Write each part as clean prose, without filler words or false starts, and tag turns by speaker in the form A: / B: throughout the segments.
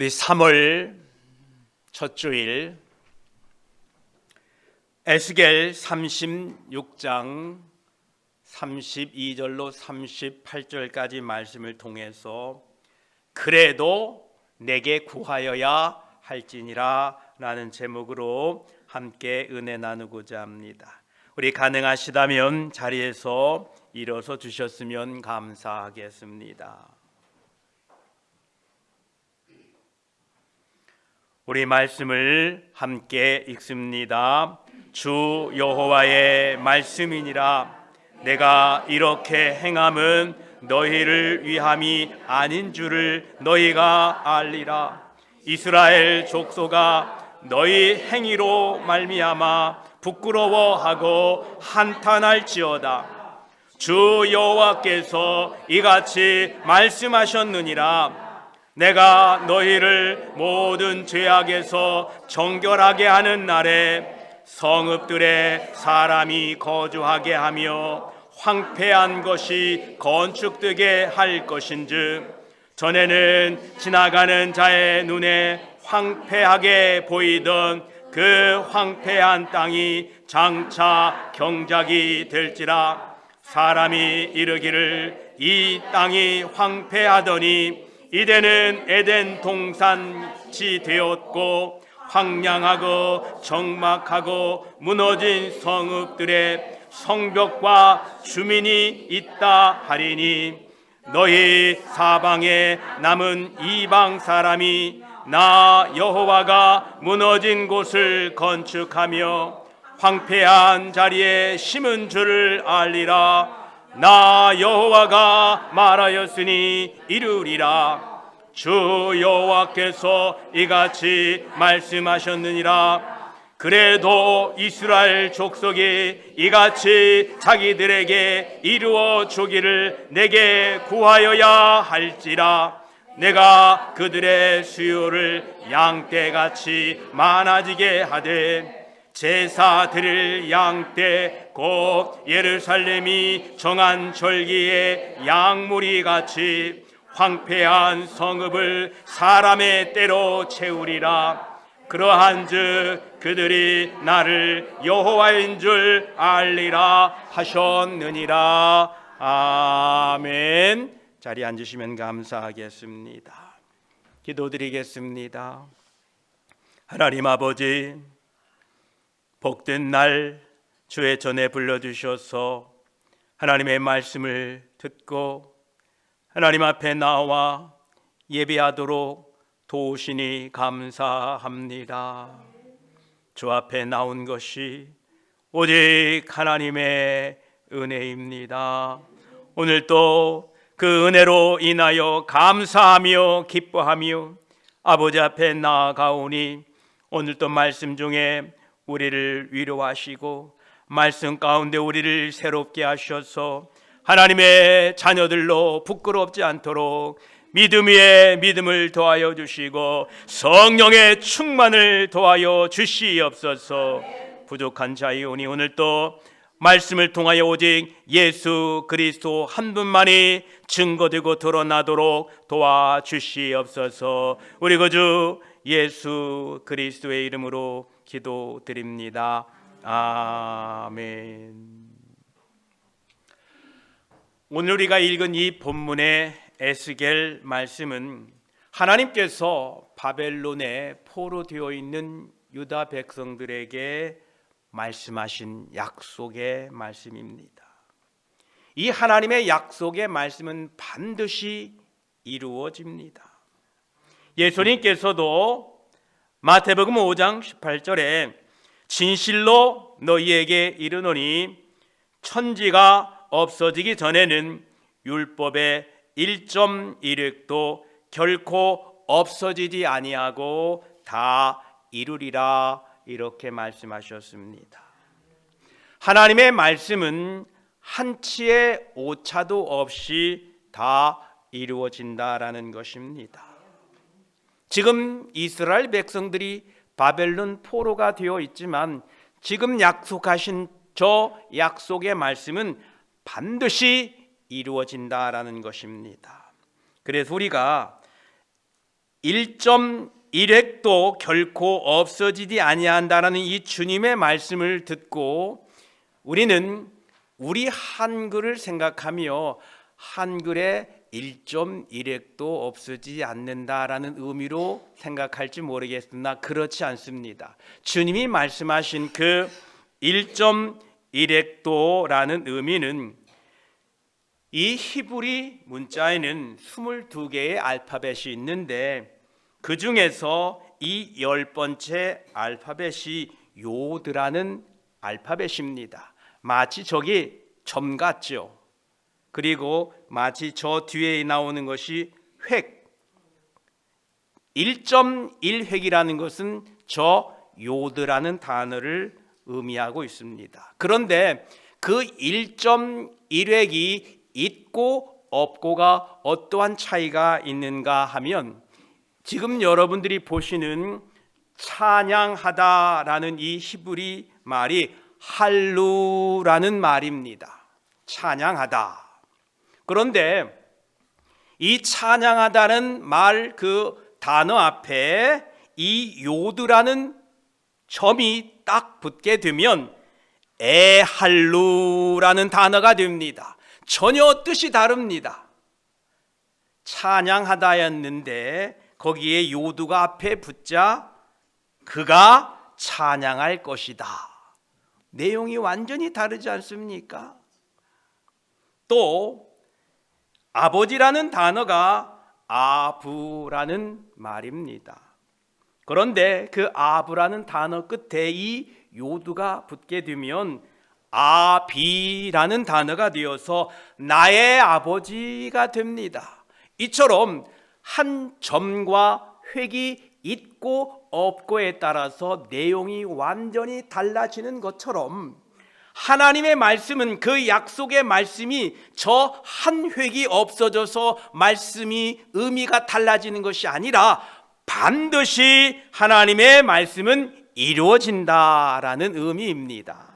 A: 우리 3월 첫 주일 에스겔 36장 32절로 38절까지 말씀을 통해서 그래도 내게 구하여야 할지니라 라는 제목으로 함께 은혜 나누고자 합니다. 우리 가능하시다면 자리에서 일어서 주셨으면 감사하겠습니다. 우리 말씀을 함께 읽습니다. 주 여호와의 말씀이니라. 내가 이렇게 행함은 너희를 위함이 아닌 줄을 너희가 알리라. 이스라엘 족속아, 너희 행위로 말미암아 부끄러워하고 한탄할지어다. 주 여호와께서 이같이 말씀하셨느니라. 내가 너희를 모든 죄악에서 정결하게 하는 날에 성읍들에 사람이 거주하게 하며 황폐한 것이 건축되게 할 것인즉 전에는 지나가는 자의 눈에 황폐하게 보이던 그 황폐한 땅이 장차 경작이 될지라. 사람이 이르기를 이 땅이 황폐하더니 이제는 에덴 동산지 되었고 황량하고 적막하고 무너진 성읍들의 성벽과 주민이 있다 하리니 너희 사방에 남은 이방 사람이 나 여호와가 무너진 곳을 건축하며 황폐한 자리에 심은 줄을 알리라. 나 여호와가 말하였으니 이루리라. 주 여호와께서 이같이 말씀하셨느니라. 그래도 이스라엘 족속이 이같이 자기들에게 이루어 주기를 내게 구하여야 할지라. 내가 그들의 수요를 양떼같이 많아지게 하되 제사 드릴 양떼 곧 예루살렘이 정한 절기에 양무리 같이 황폐한 성읍을 사람의 때로 채우리라. 그러한즉 그들이 나를 여호와인 줄 알리라 하셨느니라. 아멘. 자리에 앉으시면 감사하겠습니다. 기도드리겠습니다. 하나님 아버지, 복된 날 주의 전에 불러주셔서 하나님의 말씀을 듣고 하나님 앞에 나와 예배하도록 도우시니 감사합니다. 주 앞에 나온 것이 오직 하나님의 은혜입니다. 오늘 또 그 은혜로 인하여 감사하며 기뻐하며 아버지 앞에 나아가오니 오늘 또 말씀 중에 우리를 위로하시고 말씀 가운데 우리를 새롭게 하셔서 하나님의 자녀들로 부끄럽지 않도록 믿음 위에 믿음을 더하여 주시고 성령의 충만을 더하여 주시옵소서. 부족한 자이오니 오늘 또 말씀을 통하여 오직 예수 그리스도 한 분만이 증거되고 드러나도록 도와주시옵소서. 우리 구주 예수 그리스도의 이름으로 기도드립니다. 아멘. 오늘 우리가 읽은 이 본문의 에스겔 말씀은 하나님께서 바벨론에 포로되어 있는 유다 백성들에게 말씀하신 약속의 말씀입니다. 이 하나님의 약속의 말씀은 반드시 이루어집니다. 예수님께서도 마태복음 5장 18절에 진실로 너희에게 이르노니 천지가 없어지기 전에는 율법의 1.1획도 결코 없어지지 아니하고 다 이루리라 이렇게 말씀하셨습니다. 하나님의 말씀은 한치의 오차도 없이 다 이루어진다라는 것입니다. 지금 이스라엘 백성들이 바벨론 포로가 되어 있지만 지금 약속하신 저 약속의 말씀은 반드시 이루어진다라는 것입니다. 그래서 우리가 1.1획도 결코 없어지지 아니한다라는 이 주님의 말씀을 듣고 우리는 우리 한글을 생각하며 한글에 1.1획도 없어지지 않는다라는 의미로 생각할지 모르겠으나 그렇지 않습니다. 주님이 말씀하신 그 1.1획도라는 의미는 이 히브리 문자에는 22개의 알파벳이 있는데 그 중에서 이 10번째 알파벳이 요드라는 알파벳입니다. 마치 저기 점 같죠. 그리고 마치 저 뒤에 나오는 것이 획, 1.1획이라는 것은 저 요드라는 단어를 의미하고 있습니다. 그런데 그 1.1획이 있고 없고가 어떠한 차이가 있는가 하면 지금 여러분들이 보시는 찬양하다라는 이 히브리 말이 할루라는 말입니다. 찬양하다. 그런데 이 찬양하다는 말 그 단어 앞에 이 요드라는 점이 딱 붙게 되면 에할루라는 단어가 됩니다. 전혀 뜻이 다릅니다. 찬양하다였는데 거기에 요두가 앞에 붙자 그가 찬양할 것이다. 내용이 완전히 다르지 않습니까? 또 아버지라는 단어가 아부라는 말입니다. 그런데 그 아부라는 단어 끝에 이 요두가 붙게 되면 아비라는 단어가 되어서 나의 아버지가 됩니다. 이처럼 한 점과 획이 있고 없고에 따라서 내용이 완전히 달라지는 것처럼 하나님의 말씀은 그 약속의 말씀이 저 한 획이 없어져서 말씀이 의미가 달라지는 것이 아니라 반드시 하나님의 말씀은 이루어진다라는 의미입니다.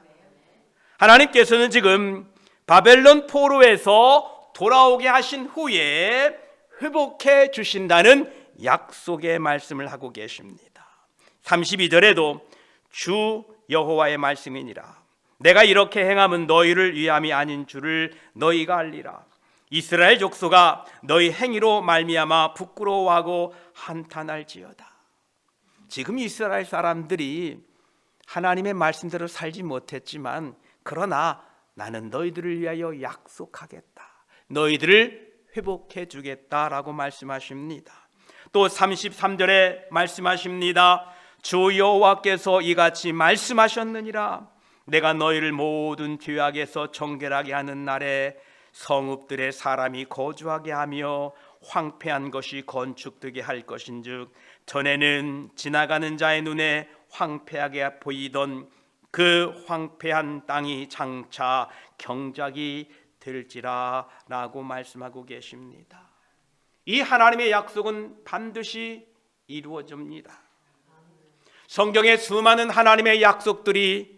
A: 하나님께서는 지금 바벨론 포로에서 돌아오게 하신 후에 회복해 주신다는 약속의 말씀을 하고 계십니다. 32절에도 주 여호와의 말씀이니라. 내가 이렇게 행함은 너희를 위함이 아닌 줄을 너희가 알리라. 이스라엘 족속아 너희 행위로 말미암아 부끄러워하고 한탄할지어다. 지금 이스라엘 사람들이 하나님의 말씀대로 살지 못했지만 그러나 나는 너희들을 위하여 약속하겠다. 너희들을 회복해 주겠다라고 말씀하십니다. 또 33절에 말씀하십니다. 주 여호와께서 이같이 말씀하셨느니라. 내가 너희를 모든 죄악에서 정결하게 하는 날에 성읍들의 사람이 거주하게 하며 황폐한 것이 건축되게 할 것인즉 전에는 지나가는 자의 눈에 황폐하게 보이던 그 황폐한 땅이 장차 경작이 될지라 라고 말씀하고 계십니다. 이 하나님의 약속은 반드시 이루어집니다. 성경에 수많은 하나님의 약속들이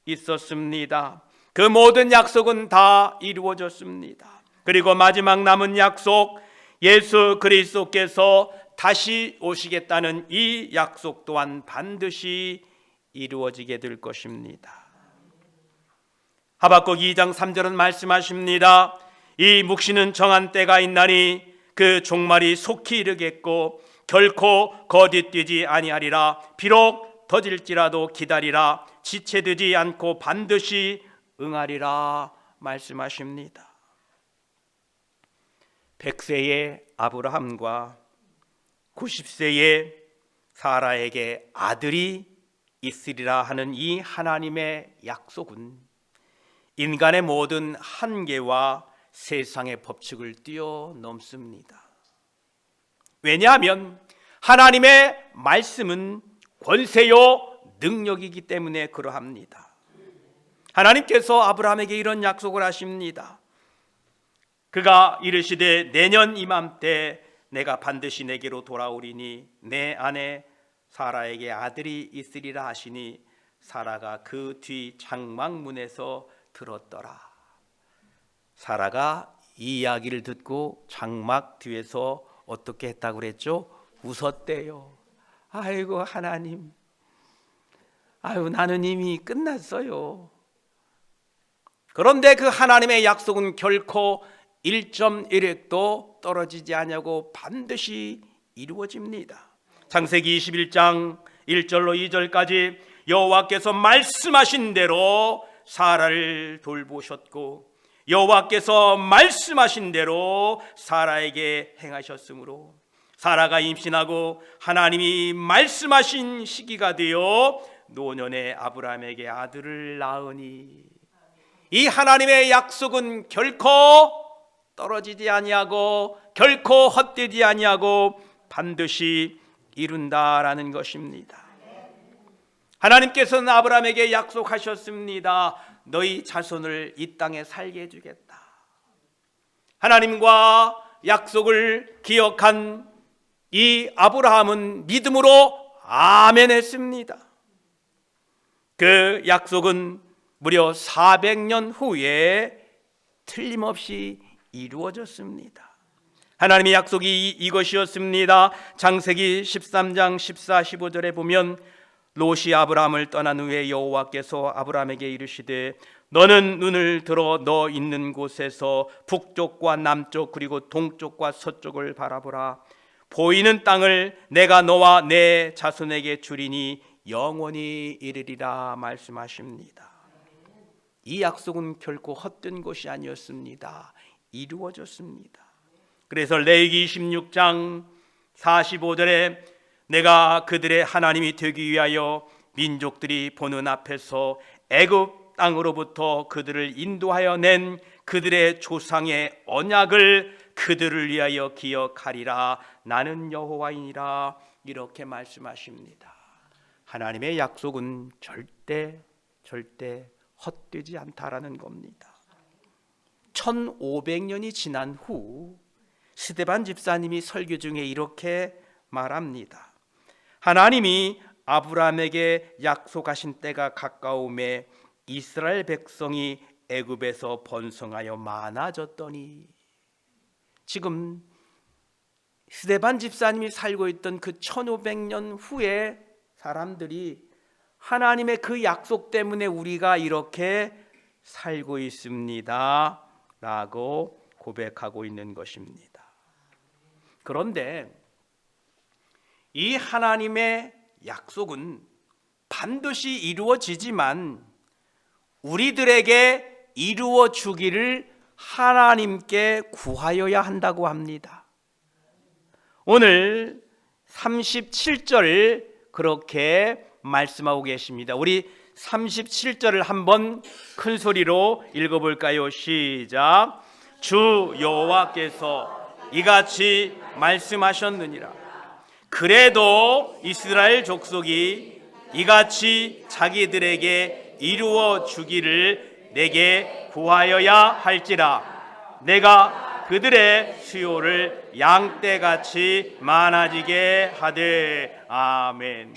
A: 있었습니다. 그 모든 약속은 다 이루어졌습니다. 그리고 마지막 남은 약속, 예수 그리스도께서 다시 오시겠다는 이 약속 또한 반드시 이루어지게 될 것입니다. 하박국 2장 3절은 말씀하십니다. 이 묵시는 정한 때가 있나니 그 종말이 속히 이르겠고 결코 거짓되지 아니하리라. 비록 더딜지라도 기다리라. 지체되지 않고 반드시 응하리라 말씀하십니다. 100세의 아브라함과 90세의 사라에게 아들이 있으리라 하는 이 하나님의 약속은 인간의 모든 한계와 세상의 법칙을 뛰어넘습니다. 왜냐하면 하나님의 말씀은 권세요 능력이기 때문에 그러합니다. 하나님께서 아브라함에게 이런 약속을 하십니다. 그가 이르시되 내년 이맘때 내가 반드시 내게로 돌아오리니 내 아내 사라에게 아들이 있으리라 하시니 사라가 그 뒤 장막문에서 들었더라. 사라가 이 이야기를 듣고 장막 뒤에서 어떻게 했다고 그랬죠? 웃었대요. 아이고 하나님, 아유 나는 이미 끝났어요. 그런데 그 하나님의 약속은 결코 1.1획도 떨어지지 않냐고 반드시 이루어집니다. 창세기 21장 1절로 2절까지 여호와께서 말씀하신 대로 사라를 돌보셨고 여호와께서 말씀하신 대로 사라에게 행하셨으므로 사라가 임신하고 하나님이 말씀하신 시기가 되어 노년에 아브라함에게 아들을 낳으니 이 하나님의 약속은 결코 떨어지지 아니하고 결코 헛되지 아니하고 반드시 이룬다라는 것입니다. 하나님께서는 아브라함에게 약속하셨습니다. 너희 자손을 이 땅에 살게 해주겠다. 하나님과 약속을 기억한 이 아브라함은 믿음으로 아멘 했습니다. 그 약속은 무려 400년 후에 틀림없이 이루어졌습니다. 하나님의 약속이 이것이었습니다. 창세기 13장 14, 15절에 보면 롯이 아브라함을 떠난 후에 여호와께서 아브라함에게 이르시되 너는 눈을 들어 너 있는 곳에서 북쪽과 남쪽 그리고 동쪽과 서쪽을 바라보라. 보이는 땅을 내가 너와 내 자손에게 주리니 영원히 이르리라 말씀하십니다. 이 약속은 결코 헛된 것이 아니었습니다. 이루어졌습니다. 그래서 레위기 26장 45절에 내가 그들의 하나님이 되기 위하여 민족들이 보는 앞에서 애굽 땅으로부터 그들을 인도하여 낸 그들의 조상의 언약을 그들을 위하여 기억하리라. 나는 여호와이니라. 이렇게 말씀하십니다. 하나님의 약속은 절대 헛되지 않다라는 겁니다. 1500년이 지난 후 스데반 집사님이 설교 중에 이렇게 말합니다. 하나님이 아브라함에게 약속하신 때가 가까움에 이스라엘 백성이 애굽에서 번성하여 많아졌더니, 지금 스데반 집사님이 살고 있던 그 1500년 후에 사람들이 하나님의 그 약속 때문에 우리가 이렇게 살고 있습니다 라고 고백하고 있는 것입니다. 그런데 이 하나님의 약속은 반드시 이루어지지만 우리들에게 이루어 주기를 하나님께 구하여야 한다고 합니다. 오늘 37절 그렇게 말씀하고 계십니다. 우리 37절을 한번 큰 소리로 읽어볼까요? 시작. 주 여호와께서 이같이 말씀하셨느니라. 그래도 이스라엘 족속이 이같이 자기들에게 이루어 주기를 내게 구하여야 할지라. 내가 그들의 수요를 양떼같이 많아지게 하되. 아멘.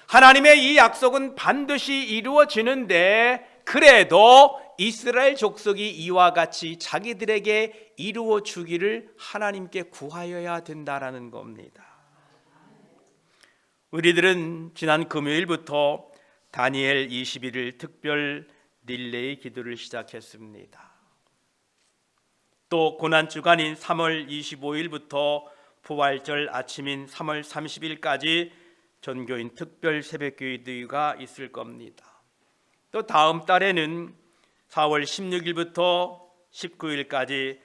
A: 하나님의 이 약속은 반드시 이루어지는데 그래도 이스라엘 족속이 이와 같이 자기들에게 이루어 주기를 하나님께 구하여야 된다라는 겁니다. 우리들은 지난 금요일부터 다니엘 21일 특별 릴레이 기도를 시작했습니다. 또 고난주간인 3월 25일부터 부활절 아침인 3월 30일까지 전교인 특별 새벽기도가 있을 겁니다. 또 다음 달에는 4월 16일부터 19일까지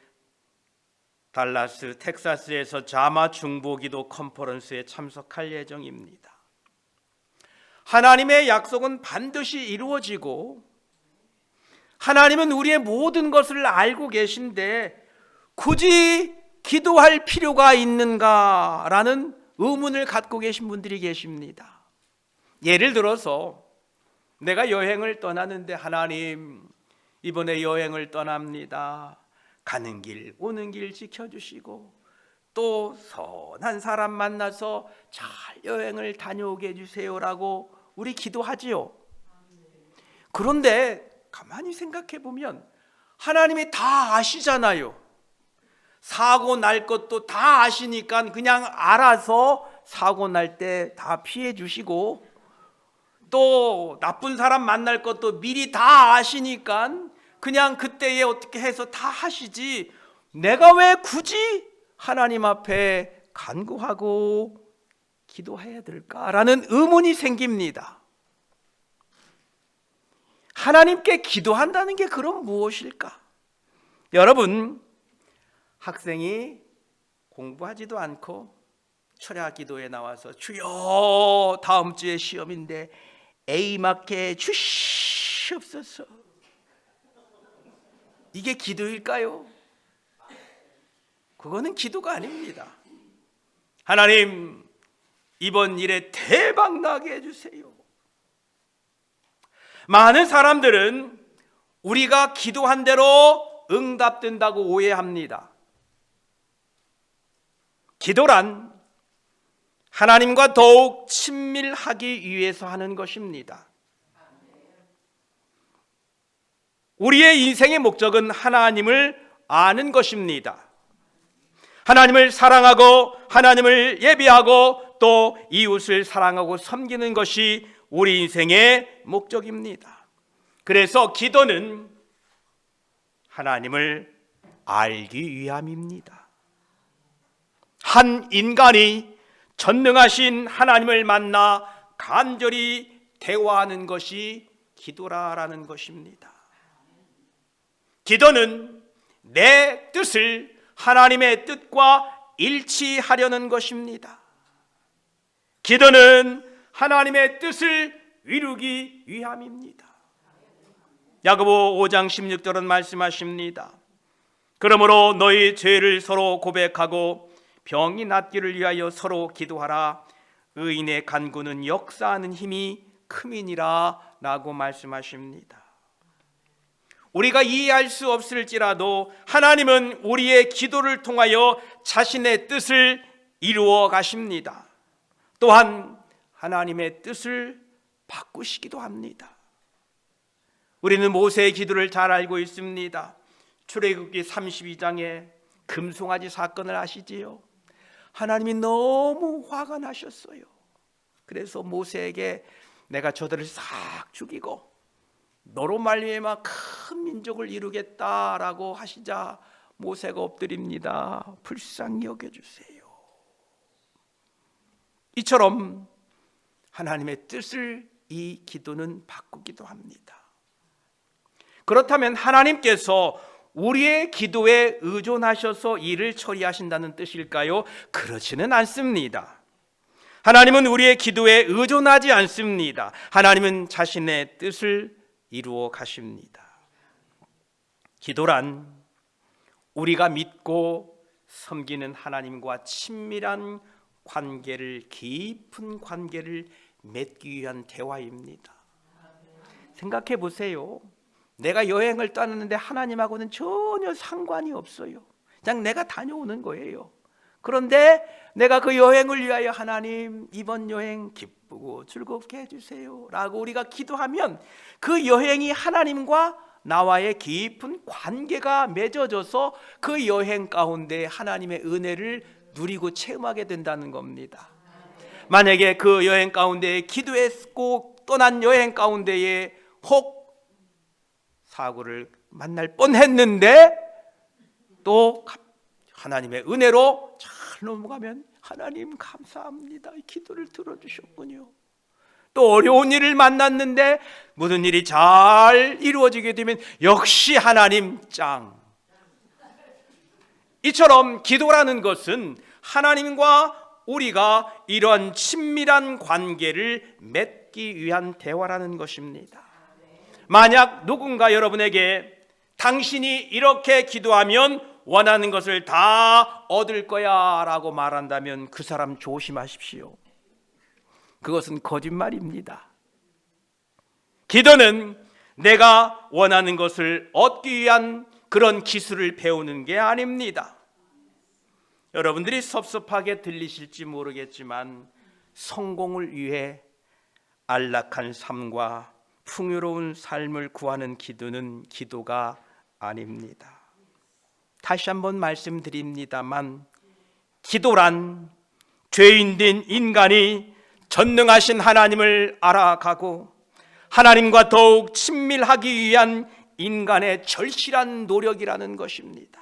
A: 달라스 텍사스에서 자마 중보기도 컨퍼런스에 참석할 예정입니다. 하나님의 약속은 반드시 이루어지고 하나님은 우리의 모든 것을 알고 계신데 굳이 기도할 필요가 있는가라는 의문을 갖고 계신 분들이 계십니다. 예를 들어서 내가 여행을 떠나는데 하나님 이번에 여행을 떠납니다. 가는 길 오는 길 지켜주시고 또 선한 사람 만나서 잘 여행을 다녀오게 해주세요라고 우리 기도하지요. 그런데 가만히 생각해 보면 하나님이 다 아시잖아요. 사고 날 것도 다 아시니까 그냥 알아서 사고 날 때 다 피해 주시고, 또 나쁜 사람 만날 것도 미리 다 아시니까 그냥 그때에 어떻게 해서 다 하시지, 내가 왜 굳이 하나님 앞에 간구하고 기도해야 될까라는 의문이 생깁니다. 하나님께 기도한다는 게 그럼 무엇일까? 여러분, 학생이 공부하지도 않고 철야 기도에 나와서 주여 다음 주에 시험인데 A 맞게 주시옵소서, 이게 기도일까요? 그거는 기도가 아닙니다. 하나님, 이번 일에 대박 나게 해주세요. 많은 사람들은 우리가 기도한 대로 응답된다고 오해합니다. 기도란 하나님과 더욱 친밀하기 위해서 하는 것입니다. 우리의 인생의 목적은 하나님을 아는 것입니다. 하나님을 사랑하고 하나님을 예배하고 또 이웃을 사랑하고 섬기는 것이 우리 인생의 목적입니다. 그래서 기도는 하나님을 알기 위함입니다. 한 인간이 전능하신 하나님을 만나 간절히 대화하는 것이 기도라는 것입니다. 기도는 내 뜻을 하나님의 뜻과 일치하려는 것입니다. 기도는 하나님의 뜻을 이루기 위함입니다. 야고보 5장 16절은 말씀하십니다. 그러므로 너희 죄를 서로 고백하고 병이 낫기를 위하여 서로 기도하라. 의인의 간구는 역사하는 힘이 큼이니라 라고 말씀하십니다. 우리가 이해할 수 없을지라도 하나님은 우리의 기도를 통하여 자신의 뜻을 이루어 가십니다. 또한 하나님의 뜻을 바꾸시기도 합니다. 우리는 모세의 기도를 잘 알고 있습니다. 출애굽기 32장에 금송아지 사건을 아시지요? 하나님이 너무 화가 나셨어요. 그래서 모세에게 내가 저들을 싹 죽이고 너로 말미암아 큰 민족을 이루겠다라고 하시자 모세가 엎드립니다. 불쌍히 여겨주세요. 이처럼 하나님의 뜻을 이 기도는 바꾸기도 합니다. 그렇다면 하나님께서 우리의 기도에 의존하셔서 일을 처리하신다는 뜻일까요? 그렇지는 않습니다. 하나님은 우리의 기도에 의존하지 않습니다. 하나님은 자신의 뜻을 이루어 가십니다. 기도란 우리가 믿고 섬기는 하나님과 친밀한 관계를, 깊은 관계를 맺기 위한 대화입니다. 생각해 보세요. 내가 여행을 떠났는데 하나님하고는 전혀 상관이 없어요. 그냥 내가 다녀오는 거예요. 그런데 내가 그 여행을 위하여 하나님 이번 여행 기쁘고 즐겁게 해주세요 라고 우리가 기도하면 그 여행이 하나님과 나와의 깊은 관계가 맺어져서 그 여행 가운데 하나님의 은혜를 누리고 체험하게 된다는 겁니다. 만약에 그 여행 가운데 기도했고 떠난 여행 가운데에 혹 사고를 만날 뻔했는데 또 하나님의 은혜로 잘 넘어가면 하나님 감사합니다, 기도를 들어주셨군요. 또 어려운 일을 만났는데 모든 일이 잘 이루어지게 되면 역시 하나님 짱. 이처럼 기도라는 것은 하나님과 우리가 이런 친밀한 관계를 맺기 위한 대화라는 것입니다. 만약 누군가 여러분에게 당신이 이렇게 기도하면 원하는 것을 다 얻을 거야 라고 말한다면 그 사람 조심하십시오. 그것은 거짓말입니다. 기도는 내가 원하는 것을 얻기 위한 그런 기술을 배우는 게 아닙니다. 여러분들이 섭섭하게 들리실지 모르겠지만 성공을 위해 안락한 삶과 풍요로운 삶을 구하는 기도는 기도가 아닙니다. 다시 한번 말씀드립니다만, 기도란 죄인된 인간이 전능하신 하나님을 알아가고 하나님과 더욱 친밀하기 위한 인간의 절실한 노력이라는 것입니다.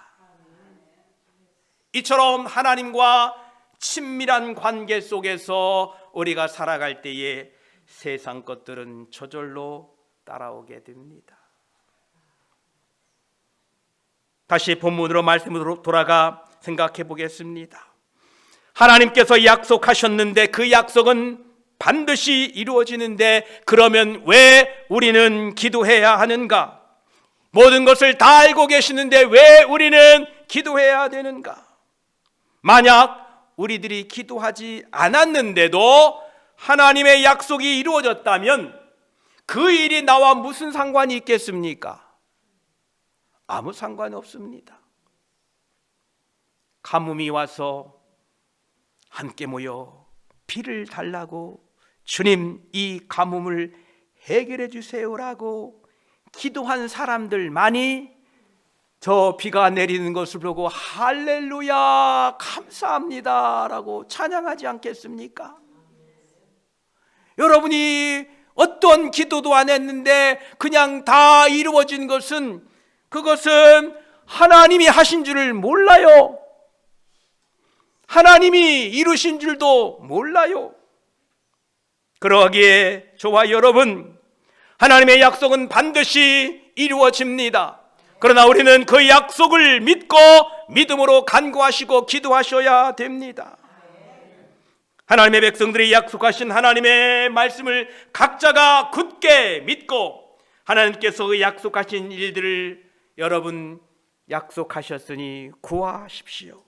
A: 이처럼 하나님과 친밀한 관계 속에서 우리가 살아갈 때에 세상 것들은 저절로 따라오게 됩니다. 다시 본문으로 말씀으로 돌아가 생각해 보겠습니다. 하나님께서 약속하셨는데 그 약속은 반드시 이루어지는데, 그러면 왜 우리는 기도해야 하는가? 모든 것을 다 알고 계시는데 왜 우리는 기도해야 되는가? 만약 우리들이 기도하지 않았는데도 하나님의 약속이 이루어졌다면 그 일이 나와 무슨 상관이 있겠습니까? 아무 상관이 없습니다. 가뭄이 와서 함께 모여 비를 달라고, 주님 이 가뭄을 해결해 주세요라고 기도한 사람들만이 저 비가 내리는 것을 보고 할렐루야 감사합니다 라고 찬양하지 않겠습니까? 여러분이 어떤 기도도 안 했는데 그냥 다 이루어진 것은, 그것은 하나님이 하신 줄을 몰라요. 하나님이 이루신 줄도 몰라요. 그러기에 저와 여러분, 하나님의 약속은 반드시 이루어집니다. 그러나 우리는 그 약속을 믿고 믿음으로 간구하시고 기도하셔야 됩니다. 하나님의 백성들이 약속하신 하나님의 말씀을 각자가 굳게 믿고 하나님께서 그 약속하신 일들을 여러분 약속하셨으니 구하십시오.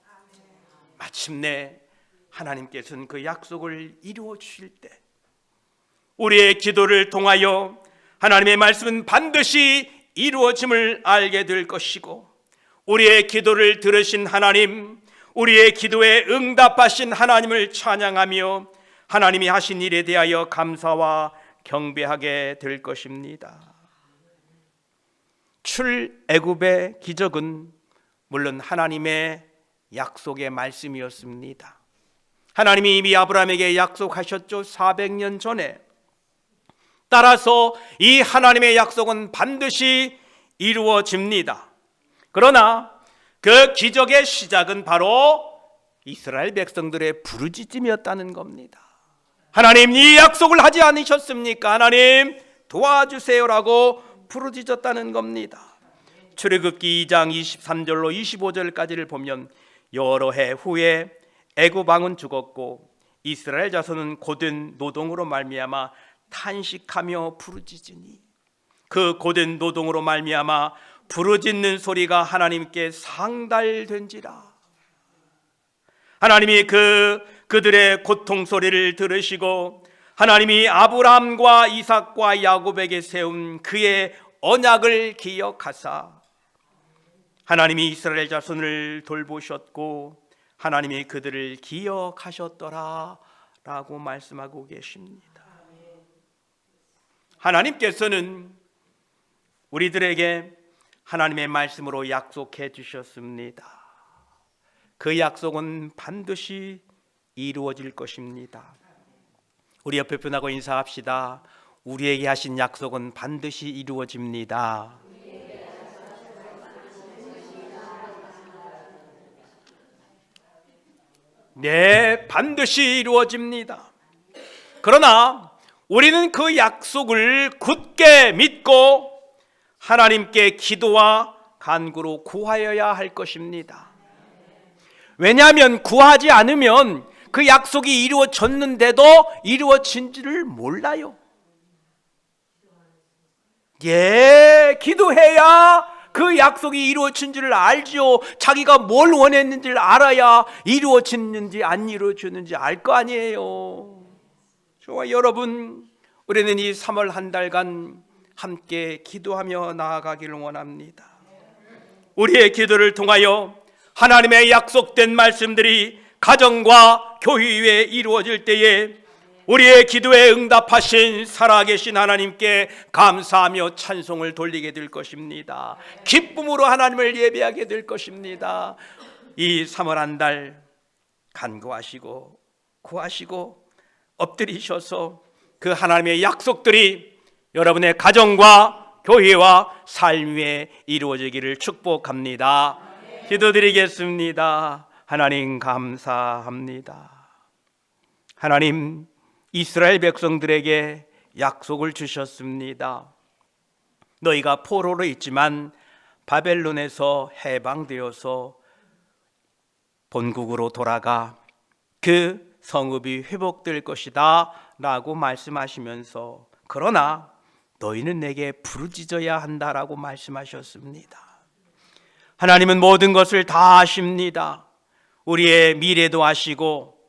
A: 마침내 하나님께서는 그 약속을 이루어 주실 때 우리의 기도를 통하여 하나님의 말씀은 반드시 이루어짐을 알게 될 것이고, 우리의 기도를 들으신 하나님, 우리의 기도에 응답하신 하나님을 찬양하며 하나님이 하신 일에 대하여 감사와 경배하게 될 것입니다. 출애굽의 기적은 물론 하나님의 약속의 말씀이었습니다. 하나님이 이미 아브라함에게 약속하셨죠. 400년 전에. 따라서 이 하나님의 약속은 반드시 이루어집니다. 그러나 그 기적의 시작은 바로 이스라엘 백성들의 부르짖음이었다는 겁니다. 하나님 이 약속을 하지 않으셨습니까? 하나님 도와주세요라고 부르짖었다는 겁니다. 출애굽기 2장 23절로 25절까지를 보면 여러 해 후에 애굽 왕은 죽었고 이스라엘 자손은 고된 노동으로 말미암아 탄식하며 부르짖으니, 그 고된 노동으로 말미암아 부르짖는 소리가 하나님께 상달된지라. 하나님이 그들의 고통 소리를 들으시고 하나님이 아브라함과 이삭과 야곱에게 세운 그의 언약을 기억하사 하나님이 이스라엘 자손을 돌보셨고 하나님이 그들을 기억하셨더라 라고 말씀하고 계십니다. 하나님께서는 우리들에게 하나님의 말씀으로 약속해 주셨습니다. 그 약속은 반드시 이루어질 것입니다. 우리 옆에 분하고 인사합시다. 우리에게 하신 약속은 반드시 이루어집니다. 네, 반드시 이루어집니다. 그러나 우리는 그 약속을 굳게 믿고 하나님께 기도와 간구로 구하여야 할 것입니다. 왜냐하면 구하지 않으면 그 약속이 이루어졌는데도 이루어진지를 몰라요. 예, 기도해야 그 약속이 이루어진 줄 알죠. 자기가 뭘 원했는지를 알아야 이루어졌는지 안 이루어졌는지 알 거 아니에요. 저와 여러분, 우리는 이 3월 한 달간 함께 기도하며 나아가기를 원합니다. 우리의 기도를 통하여 하나님의 약속된 말씀들이 가정과 교회 위에 이루어질 때에 우리의 기도에 응답하신 살아계신 하나님께 감사하며 찬송을 돌리게 될 것입니다. 기쁨으로 하나님을 예배하게 될 것입니다. 이 3월 한 달 간구하시고 구하시고 엎드리셔서 그 하나님의 약속들이 여러분의 가정과 교회와 삶 위에 이루어지기를 축복합니다. 기도드리겠습니다. 하나님 감사합니다. 하나님, 이스라엘 백성들에게 약속을 주셨습니다. 너희가 포로로 있지만 바벨론에서 해방되어서 본국으로 돌아가 그 성읍이 회복될 것이다 라고 말씀하시면서, 그러나 너희는 내게 부르짖어야 한다라고 말씀하셨습니다. 하나님은 모든 것을 다 아십니다. 우리의 미래도 아시고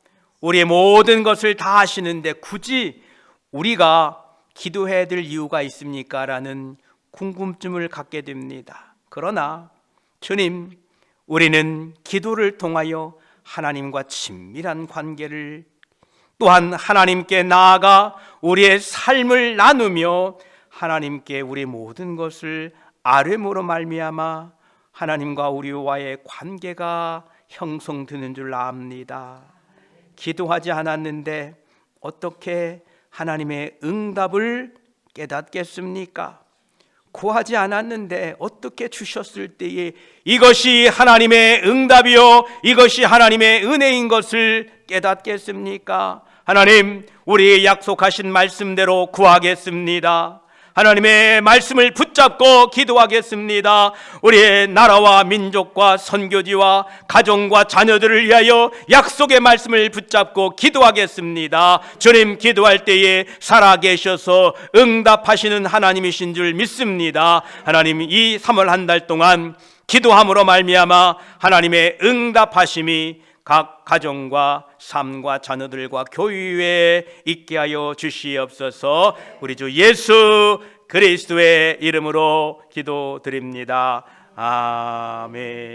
A: 우리의 모든 것을 다 아시는데 굳이 우리가 기도해야 될 이유가 있습니까? 라는 궁금증을 갖게 됩니다. 그러나 주님, 우리는 기도를 통하여 하나님과 친밀한 관계를, 또한 하나님께 나아가 우리의 삶을 나누며 하나님께 우리 모든 것을 아뢰므로 말미암아 하나님과 우리와의 관계가 형성되는 줄 압니다. 기도하지 않았는데 어떻게 하나님의 응답을 깨닫겠습니까? 구하지 않았는데 어떻게 주셨을 때에 이것이 하나님의 응답이요, 이것이 하나님의 은혜인 것을 깨닫겠습니까? 하나님, 우리의 약속하신 말씀대로 구하겠습니다. 하나님의 말씀을 붙잡고 기도하겠습니다. 우리의 나라와 민족과 선교지와 가정과 자녀들을 위하여 약속의 말씀을 붙잡고 기도하겠습니다. 주님, 기도할 때에 살아계셔서 응답하시는 하나님이신 줄 믿습니다. 하나님, 이 3월 한 달 동안 기도함으로 말미암아 하나님의 응답하심이 각 가정과 삶과 자녀들과 교회에 있게 하여 주시옵소서. 우리 주 예수 그리스도의 이름으로 기도드립니다. 아멘.